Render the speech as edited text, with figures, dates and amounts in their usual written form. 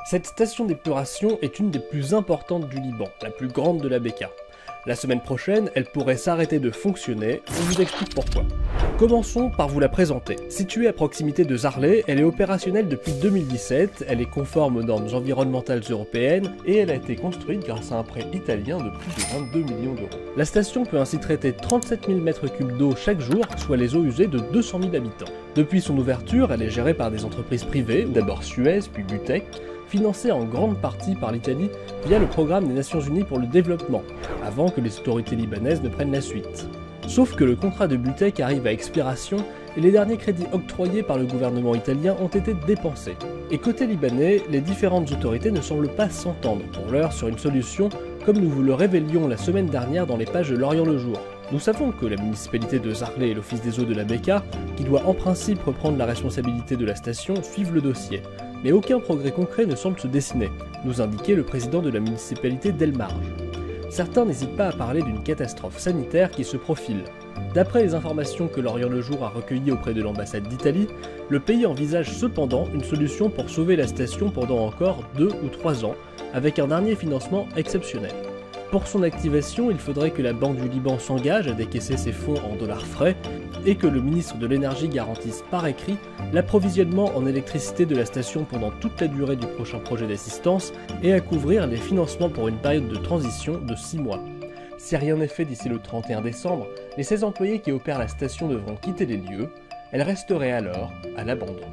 Cette station d'épuration est une des plus importantes du Liban, la plus grande de la Bekaa. La semaine prochaine, elle pourrait s'arrêter de fonctionner, on vous explique pourquoi. Commençons par vous la présenter. Située à proximité de Zarlé, elle est opérationnelle depuis 2017, elle est conforme aux normes environnementales européennes et elle a été construite grâce à un prêt italien de plus de 22 millions d'euros. La station peut ainsi traiter 37 000 m3 d'eau chaque jour, soit les eaux usées de 200 000 habitants. Depuis son ouverture, elle est gérée par des entreprises privées, d'abord Suez puis Butec, financée en grande partie par l'Italie via le programme des Nations Unies pour le développement, avant que les autorités libanaises ne prennent la suite. Sauf que le contrat de Butec arrive à expiration et les derniers crédits octroyés par le gouvernement italien ont été dépensés. Et côté libanais, les différentes autorités ne semblent pas s'entendre pour l'heure sur une solution, comme nous vous le révélions la semaine dernière dans les pages de L'Orient le Jour. Nous savons que la municipalité de Zarlé et l'office des eaux de la Bekaa, qui doit en principe reprendre la responsabilité de la station, suivent le dossier. Mais aucun progrès concret ne semble se dessiner, nous indiquait le président de la municipalité d'El Marj. Certains n'hésitent pas à parler d'une catastrophe sanitaire qui se profile. D'après les informations que L'Orient le Jour a recueillies auprès de l'ambassade d'Italie, le pays envisage cependant une solution pour sauver la station pendant encore 2 ou 3 ans, avec un dernier financement exceptionnel. Pour son activation, il faudrait que la Banque du Liban s'engage à décaisser ses fonds en dollars frais et que le ministre de l'Énergie garantisse par écrit l'approvisionnement en électricité de la station pendant toute la durée du prochain projet d'assistance et à couvrir les financements pour une période de transition de 6 mois. Si rien n'est fait d'ici le 31 décembre, les 16 employés qui opèrent la station devront quitter les lieux, elle resterait alors à l'abandon.